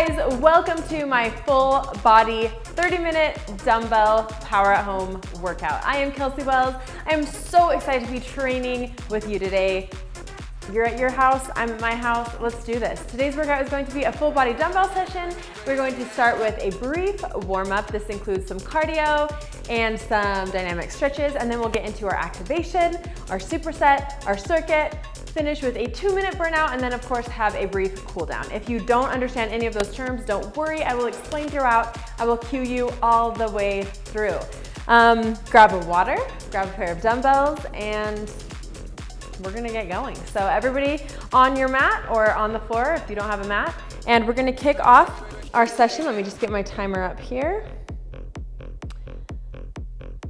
guys, welcome to my full body 30-minute dumbbell power at home workout. I am Kelsey Wells. I am so excited to be training with you today. You're at your house, I'm at my house, let's do this. Today's workout is going to be a full body dumbbell session. We're going to start with a brief warm up. This includes some cardio and some dynamic stretches, and then we'll get into our activation, our superset, our circuit, finish with a 2-minute burnout, and then of course have a brief cool down. If you don't understand any of those terms, don't worry, I will explain throughout. I will cue you all the way through. Grab a water, grab a pair of dumbbells, and we're gonna get going. So everybody on your mat or on the floor if you don't have a mat, and we're gonna kick off our session. Let me just get my timer up here.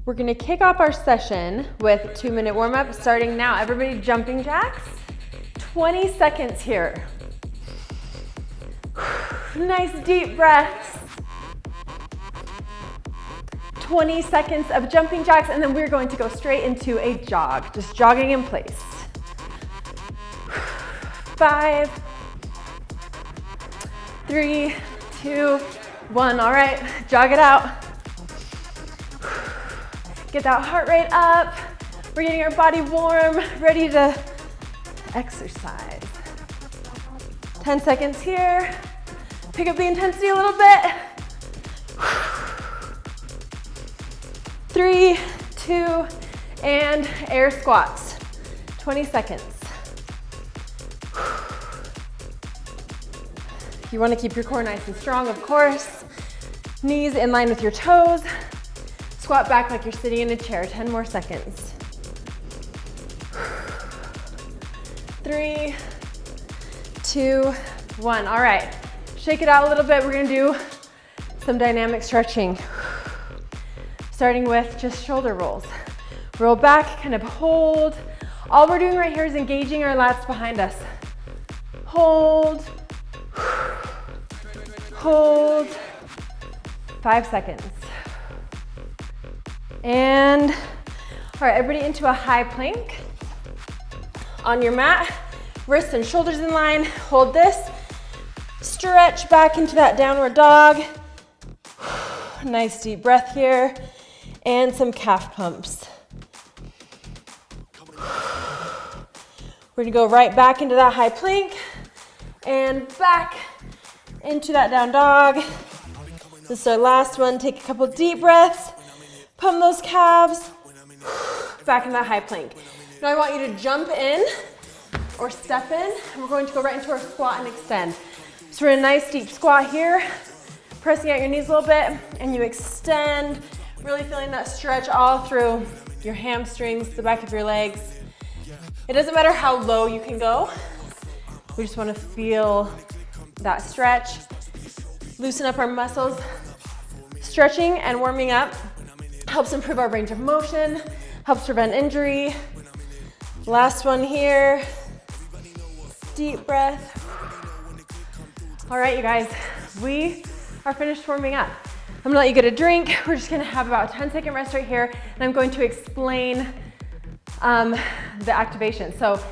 We're gonna kick off our session with 2-minute warm up starting now. Everybody jumping jacks, 20 seconds here. Nice deep breaths. 20 seconds of jumping jacks, and then we're going to go straight into a jog, just jogging in place. 5, 3, 2, 1. All right, jog it out. Get that heart rate up. We're getting our body warm, ready to exercise. 10 seconds here. Pick up the intensity a little bit. 3, 2, and air squats. 20 seconds. You want to keep your core nice and strong, of course. Knees in line with your toes. Squat back like you're sitting in a chair. 10 more seconds. 3, 2, 1. All right, shake it out a little bit. We're gonna do some dynamic stretching. Starting with just shoulder rolls. Roll back, kind of hold. All we're doing right here is engaging our lats behind us. Hold, hold. 5 seconds. And, all right, everybody into a high plank. On your mat, wrists and shoulders in line, hold this. Stretch back into that downward dog. Nice deep breath here. And some calf pumps. We're gonna go right back into that high plank and back into that down dog. This is our last one. Take a couple deep breaths. Pump those calves, back in that high plank. Now I want you to jump in or step in, and we're going to go right into our squat and extend. So we're in a nice deep squat here, pressing out your knees a little bit, and you extend, really feeling that stretch all through your hamstrings, the back of your legs. It doesn't matter how low you can go. We just want to feel that stretch, loosen up our muscles. Stretching and warming up helps improve our range of motion, helps prevent injury. Last one here. Deep breath. All right, you guys, we are finished warming up. I'm gonna let you get a drink. We're just gonna have about a 10-second rest right here, and I'm going to explain the activation. So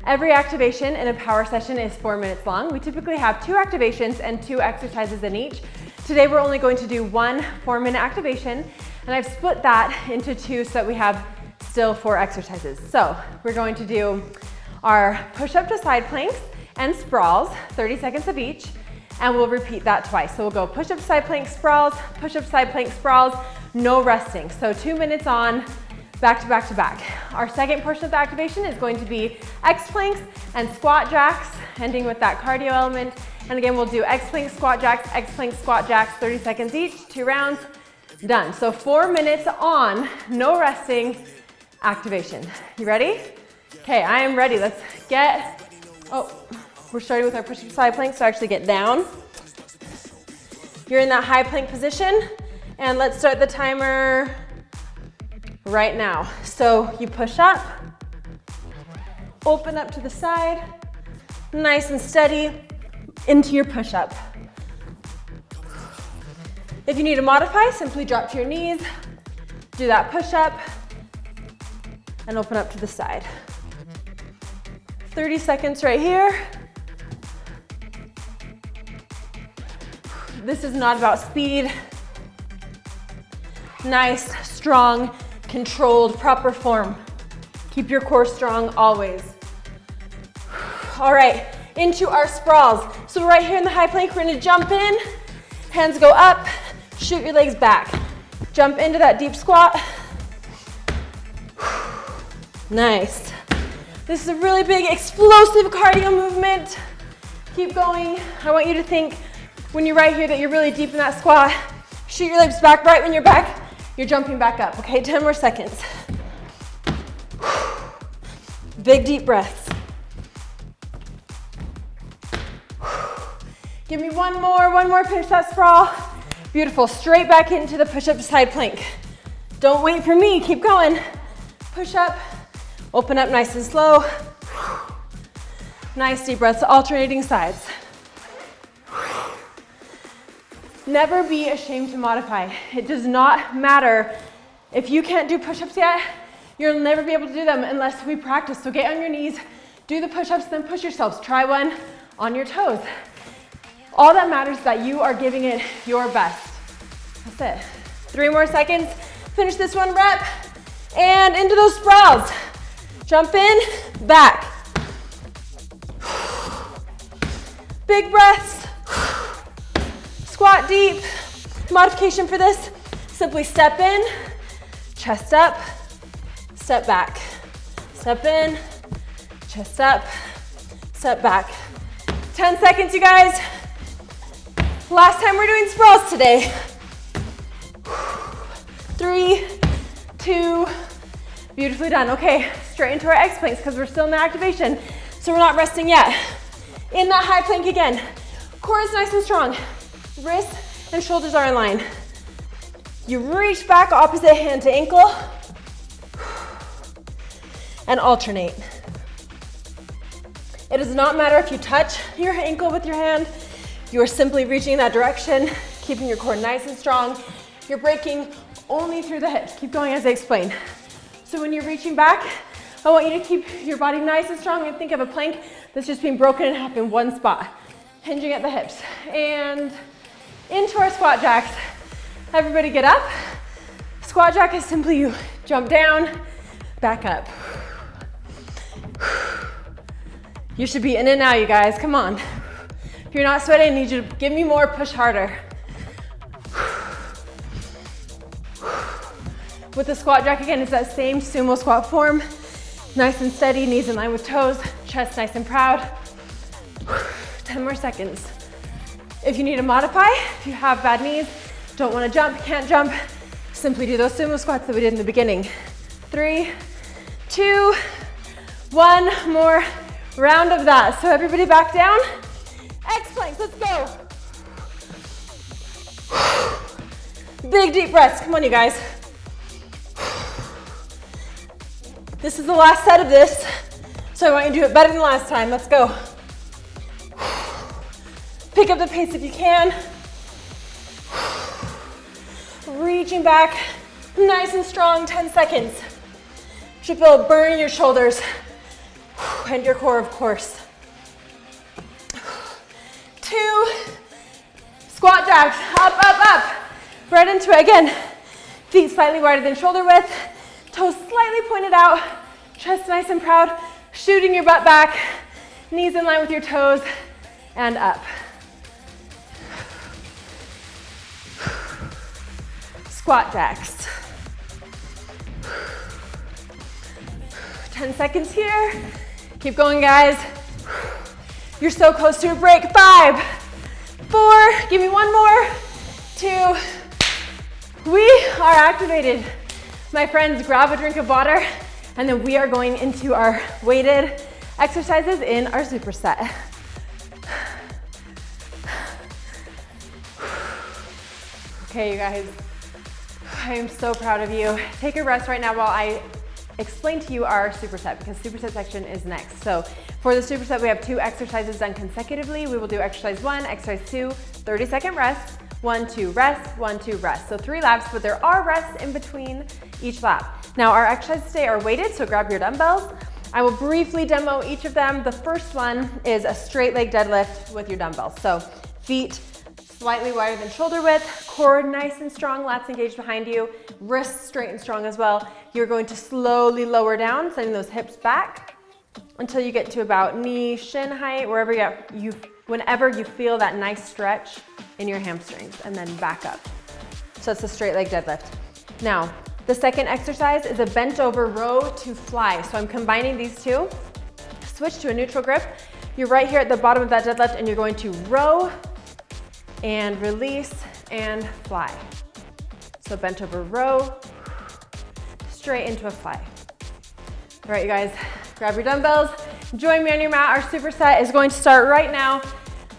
every activation in a power session is 4 minutes long. We typically have 2 activations and 2 exercises in each. Today we're only going to do 1 4-minute activation, and I've split that into 2 so that we have still 4 exercises. So we're going to do our push-up to side planks and sprawls, 30 seconds of each, and we'll repeat that twice. So we'll go push-up to side plank sprawls, push-up to side plank sprawls, no resting. So 2 minutes on, back to back to back. Our second portion of the activation is going to be X planks and squat jacks, ending with that cardio element. And again, we'll do X plank, squat jacks, X plank, squat jacks, 30 seconds each, 2 rounds, done. So 4 minutes on, no resting, activation. You ready? Okay, I am ready. Let's get, we're starting with our push-up side plank, so actually get down. You're in that high plank position, and let's start the timer right now. So you push up, open up to the side, nice and steady into your push-up. If you need to modify, simply drop to your knees, do that push-up, and open up to the side. 30 seconds right here. This is not about speed. Nice, strong, controlled, proper form. Keep your core strong always. All right, into our sprawls. So right here in the high plank, we're gonna jump in, hands go up, shoot your legs back. Jump into that deep squat. Nice. This is a really big explosive cardio movement. Keep going. I want you to think when you're right here that you're really deep in that squat. Shoot your legs back. Right when you're back, you're jumping back up. Okay, 10 more seconds. Big deep breaths. Give me one more, finish that sprawl. Beautiful, straight back into the push-up to side plank. Don't wait for me, keep going. Push up, open up nice and slow. Nice deep breaths, alternating sides. Never be ashamed to modify. It does not matter. If you can't do push-ups yet, you'll never be able to do them unless we practice. So get on your knees, do the push-ups, then push yourselves. Try one on your toes. All that matters is that you are giving it your best. That's it. 3 more seconds. Finish this one rep. And into those sprawls. Jump in, back. Big breaths. Squat deep. Modification for this, simply step in, chest up, step back. Step in, chest up, step back. 10 seconds, you guys. Last time we're doing sprawls today. 3, 2, beautifully done. Okay, straight into our X planks because we're still in the activation, so we're not resting yet. In that high plank again. Core is nice and strong. Wrists and shoulders are in line. You reach back opposite hand to ankle and alternate. It does not matter if you touch your ankle with your hand. You are simply reaching in that direction, keeping your core nice and strong. You're breaking only through the hips. Keep going as I explain. So when you're reaching back, I want you to keep your body nice and strong and think of a plank that's just being broken in half in one spot. Hinging at the hips. And into our squat jacks. Everybody get up. Squat jack is simply you jump down, back up. You should be in and now, you guys, come on. If you're not sweating, I need you to give me more, push harder. With the squat jack, again, it's that same sumo squat form. Nice and steady, knees in line with toes, chest nice and proud. 10 more seconds. If you need to modify, if you have bad knees, don't want to jump, can't jump, simply do those sumo squats that we did in the beginning. 3, 2, 1 more round of that. So everybody back down. X planks, let's go. Big deep breaths, come on you guys. This is the last set of this, so I want you to do it better than last time. Let's go. Pick up the pace if you can. Reaching back, nice and strong, 10 seconds. Should feel a burn in your shoulders and your core, of course. 2, squat jacks, up, up, up. Right into it again. Feet slightly wider than shoulder width, toes slightly pointed out, chest nice and proud, shooting your butt back, knees in line with your toes, and up. Squat jacks. 10 seconds here. Keep going, guys. You're so close to a break. 5, 4, give me one more. 2, we are activated. My friends, grab a drink of water, and then we are going into our weighted exercises in our superset. Okay, you guys, I am so proud of you. Take a rest right now while I explain to you our superset, because superset section is next. So for the superset, we have 2 exercises done consecutively. We will do exercise 1, exercise 2, 30-second rest, 1, 2, rest, 1, 2, rest. So 3 laps, but there are rests in between each lap. Now our exercises today are weighted, so grab your dumbbells. I will briefly demo each of them. The first one is a straight leg deadlift with your dumbbells. So feet slightly wider than shoulder width, core nice and strong, lats engaged behind you, wrists straight and strong as well. You're going to slowly lower down, sending those hips back until you get to about knee, shin height, wherever whenever you feel that nice stretch in your hamstrings, and then back up. So it's a straight leg deadlift. Now, the second exercise is a bent over row to fly. So I'm combining these two. Switch to a neutral grip. You're right here at the bottom of that deadlift and you're going to row and release and fly. So bent over row, straight into a fly. All right, you guys, grab your dumbbells. Join me on your mat. Our superset is going to start right now.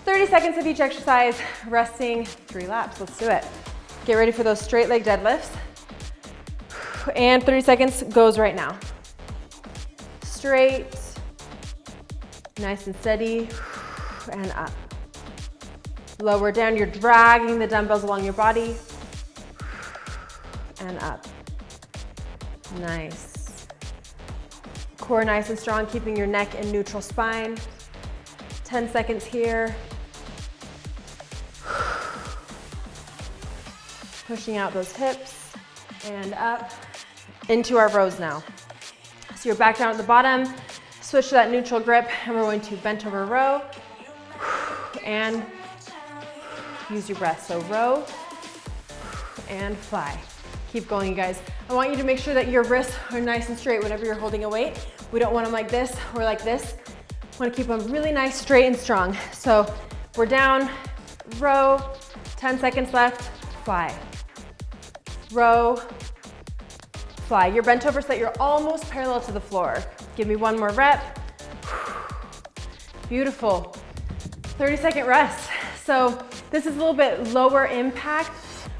30 seconds of each exercise, resting 3 laps. Let's do it. Get ready for those straight leg deadlifts. And 30 seconds goes right now. Straight, nice and steady, and up. Lower down, you're dragging the dumbbells along your body, and up. Nice. Core nice and strong, keeping your neck in neutral spine. 10 seconds here. Pushing out those hips, and up. Into our rows now. So you're back down at the bottom, switch to that neutral grip, and we're going to bent over row, and use your breath. So row, and fly. Keep going, you guys. I want you to make sure that your wrists are nice and straight whenever you're holding a weight. We don't want them like this or like this. We want to keep them really nice, straight, and strong. So we're down, row, 10 seconds left, fly. Row, fly. You're bent over so that you're almost parallel to the floor. Give me one more rep. Beautiful. 30-second rest. So this is a little bit lower impact,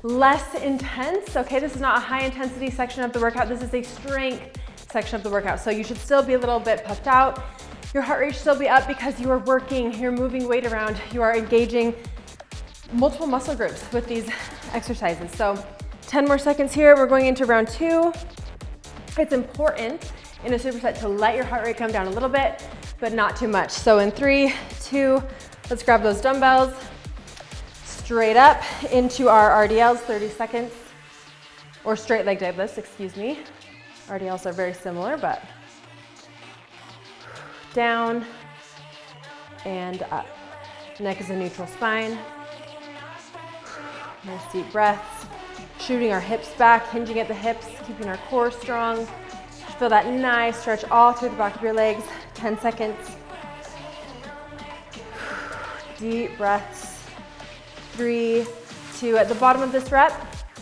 less intense. Okay, this is not a high intensity section of the workout. This is a strength section of the workout. So you should still be a little bit puffed out. Your heart rate should still be up because you are working, you're moving weight around, you are engaging multiple muscle groups with these exercises. So 10 more seconds here. We're going into round 2. It's important in a superset to let your heart rate come down a little bit, but not too much. So in 3, 2, let's grab those dumbbells. Straight up into our RDLs, 30 seconds, or straight leg deadlifts, excuse me. RDLs are very similar, but down and up. Neck is a neutral spine. Nice deep breaths. Shooting our hips back, hinging at the hips, keeping our core strong. Feel that nice stretch all through the back of your legs. 10 seconds. Deep breaths. 3, 2. At the bottom of this rep,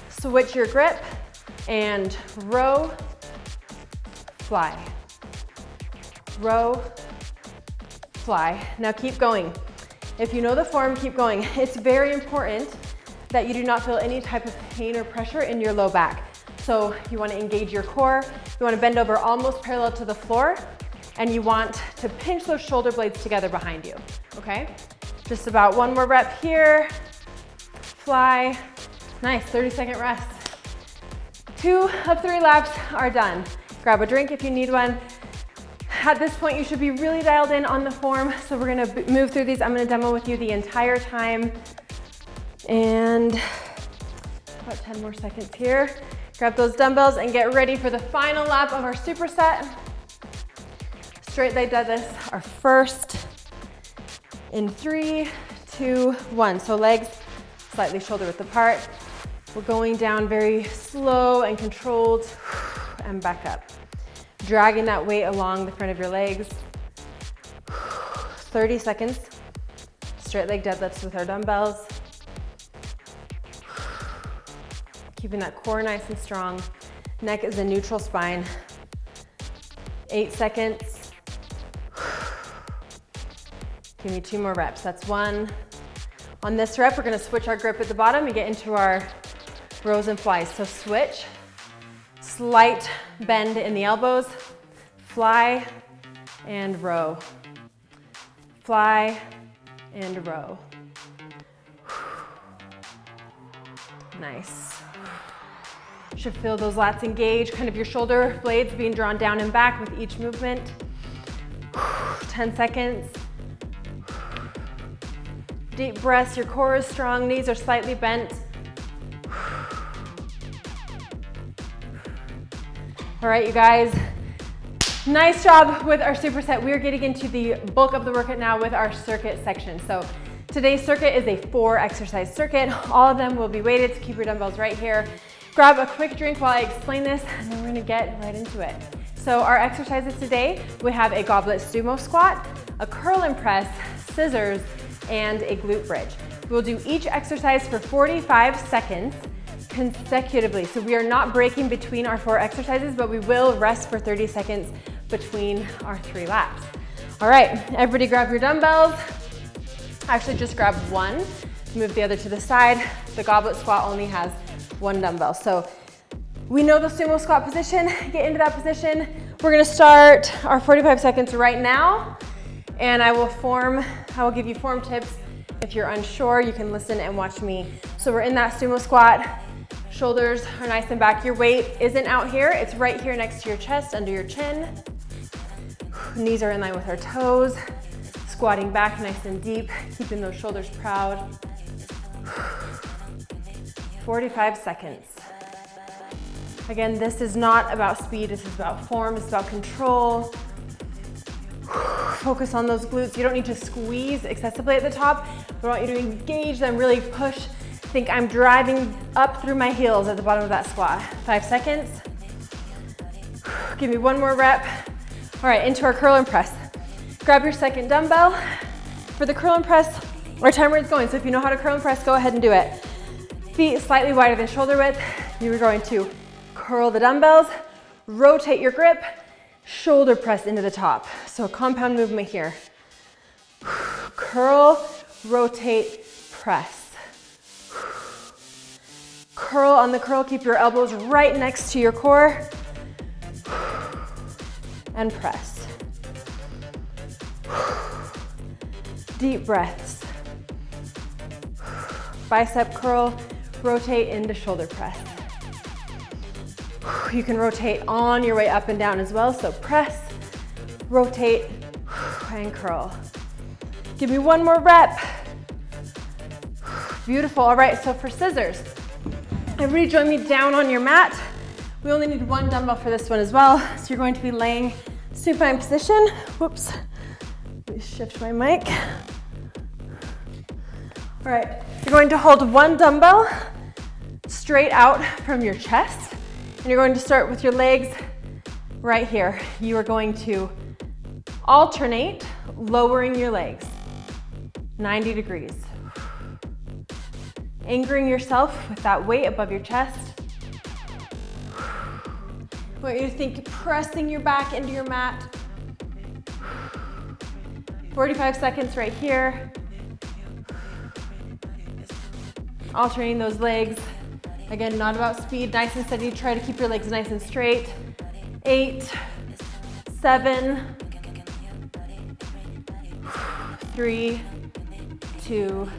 switch your grip and row, fly. Row, fly. Now keep going. If you know the form, keep going. It's very important that you do not feel any type of pain or pressure in your low back. So you want to engage your core, you want to bend over almost parallel to the floor, and you want to pinch those shoulder blades together behind you, okay? Just about one more rep here. Fly. Nice, 30-second rest. 2 of 3 laps are done. Grab a drink if you need one. At this point, you should be really dialed in on the form, so we're gonna move through these. I'm gonna demo with you the entire time. And about 10 more seconds here. Grab those dumbbells and get ready for the final lap of our superset. Straight leg deadlifts are first in 3, 2, 1. So legs slightly shoulder width apart. We're going down very slow and controlled and back up. Dragging that weight along the front of your legs. 30 seconds. Straight leg deadlifts with our dumbbells. Keeping that core nice and strong. Neck is a neutral spine. 8 seconds. Give me 2 more reps. That's 1. On this rep, we're gonna switch our grip at the bottom and get into our rows and flies. So switch, slight bend in the elbows, fly and row. Fly and row. Nice. Should feel those lats engage, kind of your shoulder blades being drawn down and back with each movement. 10 seconds. Deep breaths, your core is strong, knees are slightly bent. All right, you guys, nice job with our superset. We are getting into the bulk of the workout now with our circuit section. So today's circuit is a 4-exercise circuit. All of them will be weighted, so keep your dumbbells right here. Grab a quick drink while I explain this, and then we're gonna get right into it. So our exercises today, we have a goblet sumo squat, a curl and press, scissors, and a glute bridge. We'll do each exercise for 45 seconds consecutively. So we are not breaking between our 4 exercises, but we will rest for 30 seconds between our 3 laps. All right, everybody grab your dumbbells. Actually, just grab one, move the other to the side. The goblet squat only has 1 dumbbell. So we know the sumo squat position, get into that position. We're gonna start our 45 seconds right now, and I will give you form tips. If you're unsure, you can listen and watch me. So we're in that sumo squat. Shoulders are nice and back. Your weight isn't out here. It's right here next to your chest, under your chin. Knees are in line with our toes. Squatting back nice and deep, keeping those shoulders proud. 45 seconds. Again, this is not about speed. This is about form. It's about control. Focus on those glutes. You don't need to squeeze excessively at the top, but I want you to engage them, really push. Think I'm driving up through my heels at the bottom of that squat. 5 seconds. Give me 1 more rep. All right, into our curl and press. Grab your second dumbbell. For the curl and press, our timer is going, so if you know how to curl and press, go ahead and do it. Feet slightly wider than shoulder width. You are going to curl the dumbbells, rotate your grip, shoulder press into the top. So a compound movement here. Curl, rotate, press. Curl on the curl, keep your elbows right next to your core. And press. Deep breaths. Bicep curl, rotate into shoulder press. You can rotate on your way up and down as well, so press, rotate, and curl. Give me 1 more rep. Beautiful. All right, so for scissors, everybody join me down on your mat. We only need 1 dumbbell for this one as well, so you're going to be laying supine position. Whoops, let me shift my mic. All right, you're going to hold 1 dumbbell straight out from your chest, and you're going to start with your legs right here. You are going to alternate lowering your legs 90 degrees. Anchoring yourself with that weight above your chest. I want you to think pressing your back into your mat. 45 seconds right here. Alternating those legs. Again, not about speed, nice and steady. Try to keep your legs nice and straight. 8, 7, 3, 2,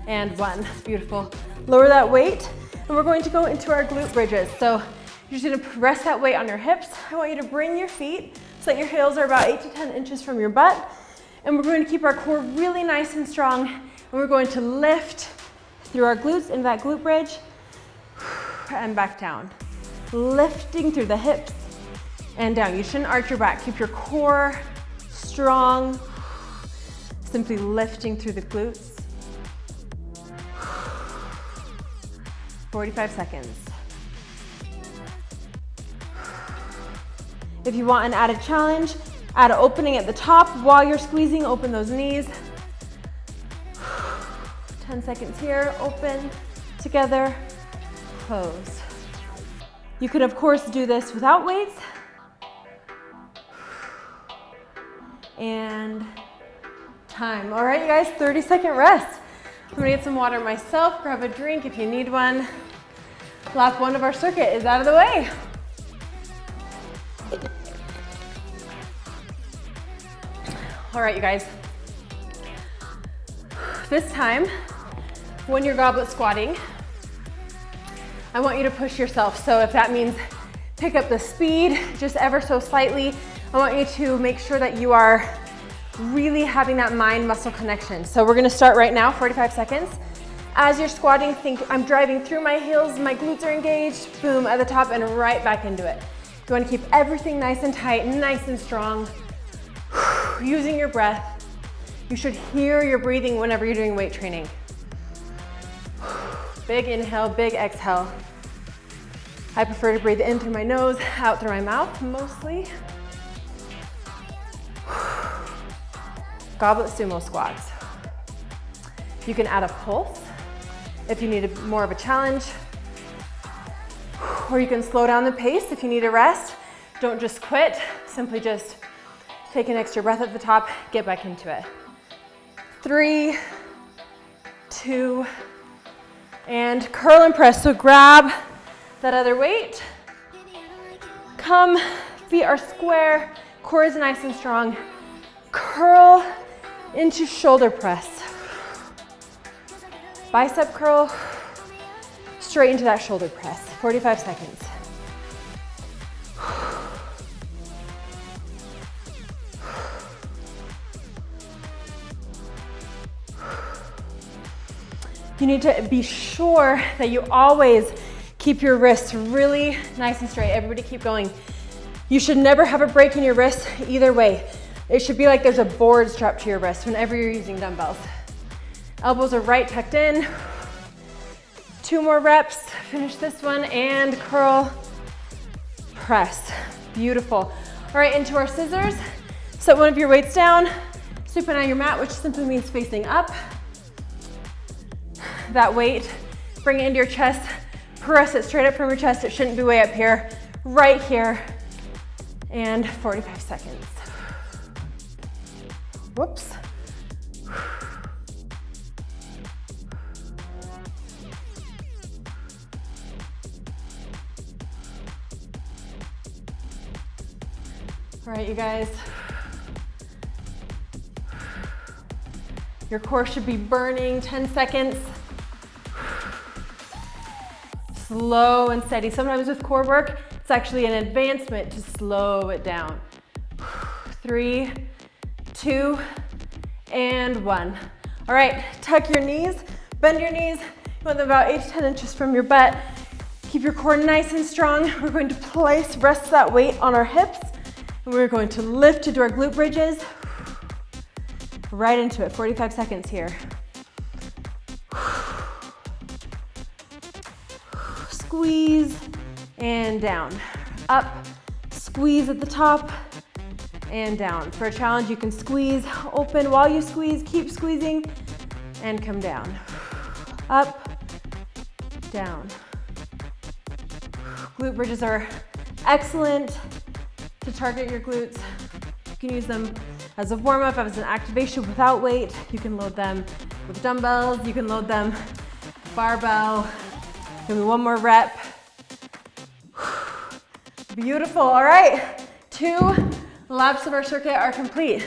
and 1. Beautiful. Lower that weight, and we're going to go into our glute bridges. So you're just gonna rest that weight on your hips. I want you to bring your feet so that your heels are about 8 to 10 inches from your butt. And we're going to keep our core really nice and strong. And we're going to lift through our glutes into that glute bridge and back down. Lifting through the hips and down. You shouldn't arch your back. Keep your core strong. Simply lifting through the glutes. 45 seconds. If you want an added challenge, add an opening at the top while you're squeezing, open those knees. 10 seconds here, open, together, close. You could of course do this without weights. And time. All right, you guys, 30-second rest. I'm gonna get some water myself, grab a drink if you need one. Lap 1 of our circuit is out of the way. All right, you guys. This time, when you're goblet squatting, I want you to push yourself. So if that means pick up the speed just ever so slightly, I want you to make sure that you are really having that mind-muscle connection. So we're gonna start right now, 45 seconds. As you're squatting, think I'm driving through my heels, my glutes are engaged, boom, at the top and right back into it. You wanna keep everything nice and tight, nice and strong. Using your breath. You should hear your breathing whenever you're doing weight training. Big inhale, big exhale. I prefer to breathe in through my nose, out through my mouth, mostly. Goblet sumo squats. You can add a pulse if you need more of a challenge, or you can slow down the pace if you need a rest. Don't just quit, simply just take an extra breath at the top, get back into it. 3, 2, and curl and press. So grab that other weight. Come, feet are square, core is nice and strong. Curl into shoulder press. Bicep curl, straight into that shoulder press. 45 seconds. You need to be sure that you always keep your wrists really nice and straight. Everybody keep going. You should never have a break in your wrists either way. It should be like there's a board strapped to your wrist whenever you're using dumbbells. Elbows are right tucked in. 2 more reps, finish this one, and curl, press. Beautiful. All right, into our scissors. Set one of your weights down, supine on your mat, which simply means facing up. That weight, bring it into your chest, press it straight up from your chest. It shouldn't be way up here, right here, and 45 seconds. Whoops. All right, you guys. Your core should be burning, 10 seconds. Slow and steady. Sometimes with core work, it's actually an advancement to slow it down. 3, 2, and 1. All right, tuck your knees, bend your knees. You want them about 8 to 10 inches from your butt. Keep your core nice and strong. We're going to rest that weight on our hips, and we're going to lift to do our glute bridges. Right into it, 45 seconds here. Squeeze and down. Up, squeeze at the top, and down. For a challenge, you can squeeze, open while you squeeze, keep squeezing, and come down. Up, down. Glute bridges are excellent to target your glutes. You can use them as a warm-up, as an activation without weight. You can load them with dumbbells. You can load them barbell. Give me one more rep. Beautiful, all right. 2 laps of our circuit are complete.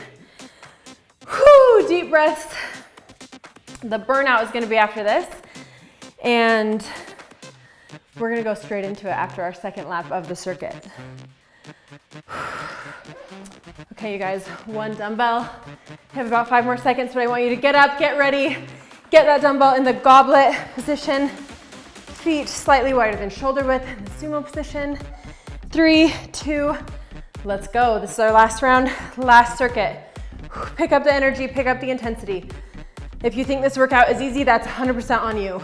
Whew, deep breaths. The burnout is gonna be after this. And we're gonna go straight into it after our second lap of the circuit. Okay, you guys, 1 dumbbell. You have about 5 more seconds, but I want you to get up, get ready, get that dumbbell in the goblet position. Feet slightly wider than shoulder width in the sumo position. 3, 2, let's go. This is our last round, last circuit. Pick up the energy, pick up the intensity. If you think this workout is easy, that's 100% on you.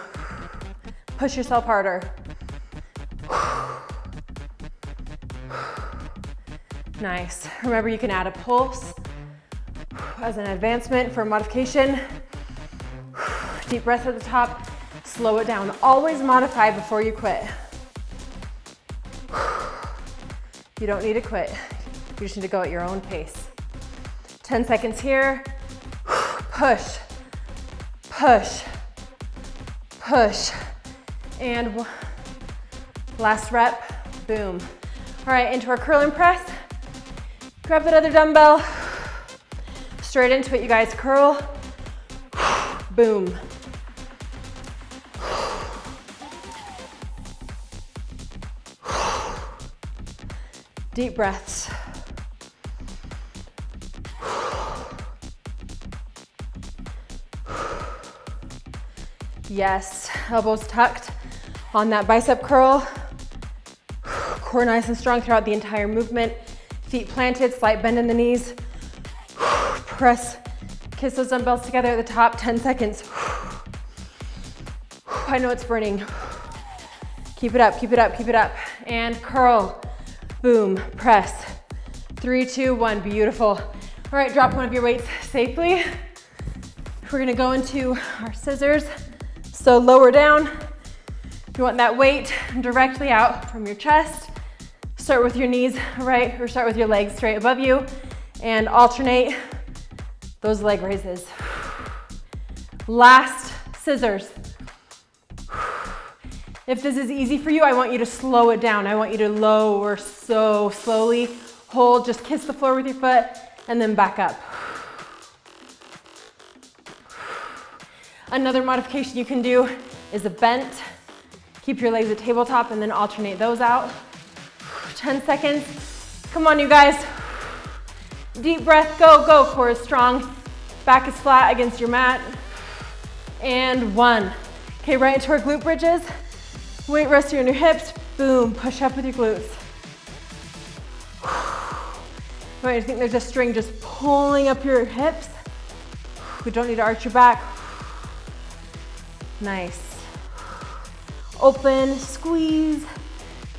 Push yourself harder. Nice. Remember, you can add a pulse as an advancement for modification. Deep breath at the top. Slow it down. Always modify before you quit. You don't need to quit. You just need to go at your own pace. 10 seconds here. Push, push, push. And last rep, boom. All right, into our curl and press. Grab that other dumbbell. Straight into it, you guys. Curl, boom. Deep breaths. Yes, elbows tucked on that bicep curl. Core nice and strong throughout the entire movement. Feet planted, slight bend in the knees. Press, kiss those dumbbells together at the top, 10 seconds. I know it's burning. Keep it up, keep it up, keep it up. And curl, boom, press. 3, 2, 1, beautiful. All right, drop one of your weights safely. We're gonna go into our scissors. So lower down. You want that weight directly out from your chest. Start with your knees right, or start with your legs straight above you, and alternate those leg raises. Last scissors. If this is easy for you, I want you to slow it down. I want you to lower so slowly. Hold, just kiss the floor with your foot, and then back up. Another modification you can do is a bent. Keep your legs at tabletop and then alternate those out. 10 seconds. Come on, you guys. Deep breath, go, go. Core is strong. Back is flat against your mat. And 1. Okay, right into our glute bridges. Weight resting on your hips. Boom, push up with your glutes. Right, I think there's a string just pulling up your hips. We don't need to arch your back. Nice. Open, squeeze,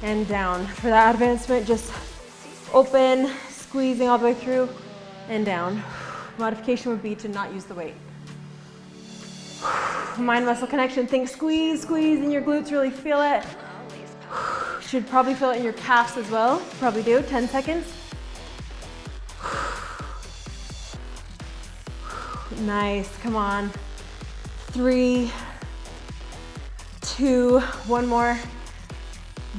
and down. For that advancement, just open, squeezing all the way through, and down. Modification would be to not use the weight. Mind-muscle connection. Think squeeze, squeeze in your glutes, really feel it. Should probably feel it in your calves as well. Probably do. 10 seconds. Nice, come on. 3, 2, one more.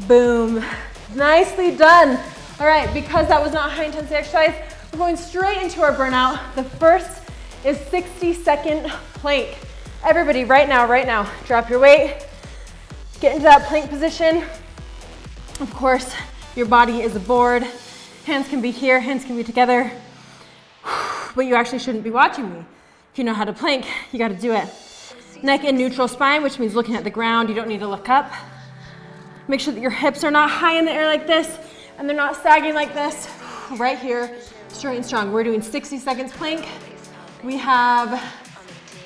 Boom. Nicely done. All right, because that was not high intensity exercise, we're going straight into our burnout. The first is 60-second plank. Everybody, right now, drop your weight. Get into that plank position. Of course, your body is a board. Hands can be here, hands can be together. But you actually shouldn't be watching me. If you know how to plank, you gotta do it. Neck in neutral spine, which means looking at the ground. You don't need to look up. Make sure that your hips are not high in the air like this, and they're not sagging like this. Right here, straight and strong. We're doing 60 seconds plank. We have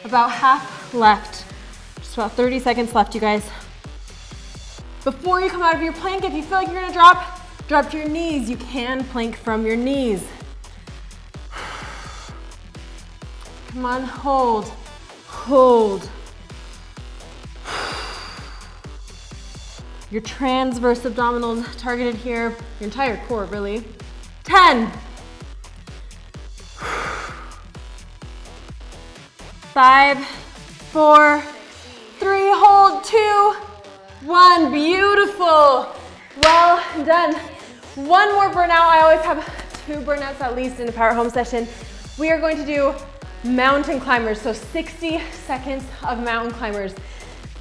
about half left. Just about 30 seconds left, you guys. Before you come out of your plank, if you feel like you're gonna drop to your knees. You can plank from your knees. Come on, hold, hold. Your transverse abdominals targeted here, your entire core really. 10. 5, 4, 3, hold, 2, 1. Beautiful. Well done. One more burnout. I always have 2 burnouts at least in a power home session. We are going to do mountain climbers, so 60 seconds of mountain climbers.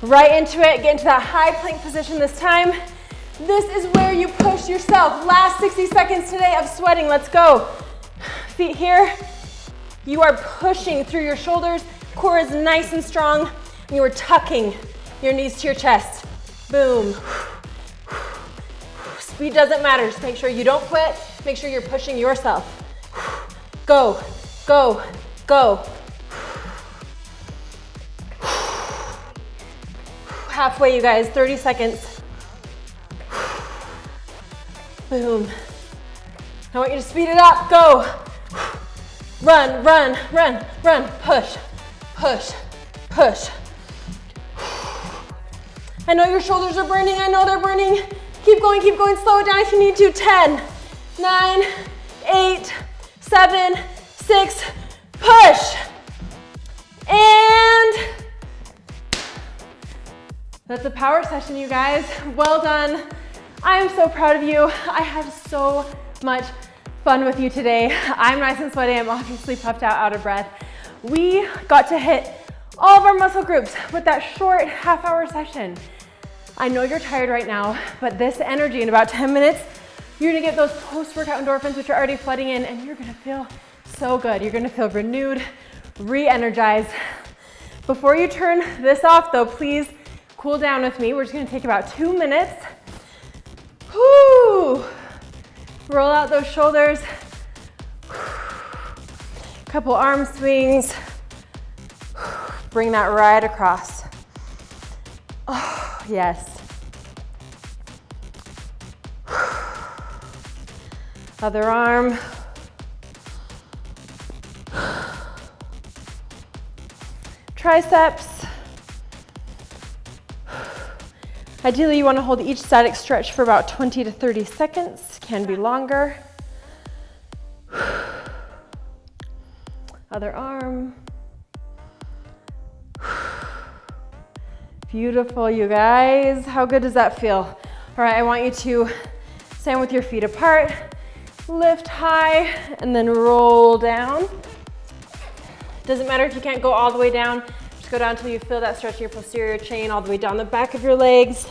Right into it, get into that high plank position this time. This is where you push yourself. Last 60 seconds today of sweating, let's go. Feet here, you are pushing through your shoulders, core is nice and strong, and you are tucking your knees to your chest. Boom. Speed doesn't matter, just make sure you don't quit, make sure you're pushing yourself. Go, go, go. Halfway, you guys, 30 seconds. Boom. I want you to speed it up, go. Run, run, run, run, push, push, push. I know your shoulders are burning, I know they're burning. Keep going, slow it down if you need to. 10, 9, 8, 7, 6, push. And that's a power session, you guys. Well done. I am so proud of you. I had so much fun with you today. I'm nice and sweaty. I'm obviously puffed out of breath. We got to hit all of our muscle groups with that short half-hour session. I know you're tired right now, but this energy in about 10 minutes, you're gonna get those post-workout endorphins, which are already flooding in, and you're gonna feel so good. You're gonna feel renewed, re-energized. Before you turn this off though, please cool down with me. We're just gonna take about 2 minutes. Whoo! Roll out those shoulders. Couple arm swings. Bring that right across. Oh, yes. Other arm. Triceps. Ideally, you want to hold each static stretch for about 20 to 30 seconds. Can be longer. Other arm. Beautiful, you guys. How good does that feel? All right, I want you to stand with your feet apart, lift high, and then roll down. Doesn't matter if you can't go all the way down. Just go down until you feel that stretch in your posterior chain, all the way down the back of your legs.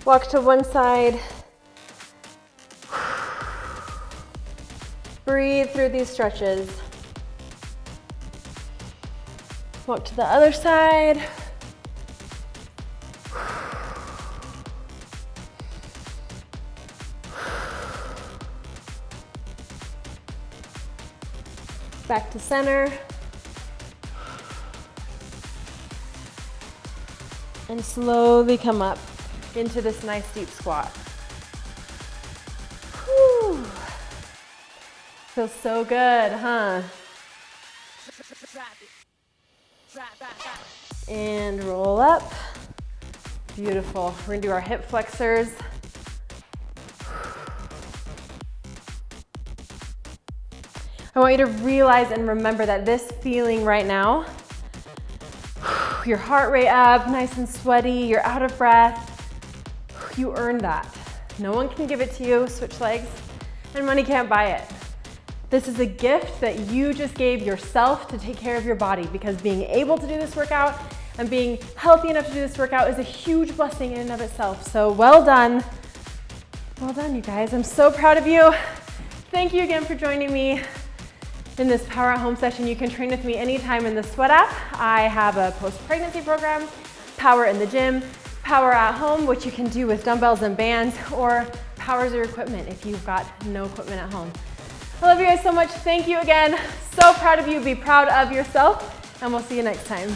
Walk to one side. Breathe through these stretches. Walk to the other side. Back to center. And slowly come up into this nice deep squat. Whew. Feels so good, huh? And roll up. Beautiful. We're gonna do our hip flexors. I want you to realize and remember that this feeling right now, your heart rate up, nice and sweaty, you're out of breath, you earned that. No one can give it to you, switch legs, and money can't buy it. This is a gift that you just gave yourself to take care of your body, because being able to do this workout and being healthy enough to do this workout is a huge blessing in and of itself. So well done. Well done, you guys. I'm so proud of you. Thank you again for joining me in this Power at Home session. You can train with me anytime in the Sweat app. I have a post-pregnancy program, Power in the Gym, Power at Home, which you can do with dumbbells and bands, or powers your equipment if you've got no equipment at home. I love you guys so much. Thank you again. So proud of you. Be proud of yourself, and we'll see you next time.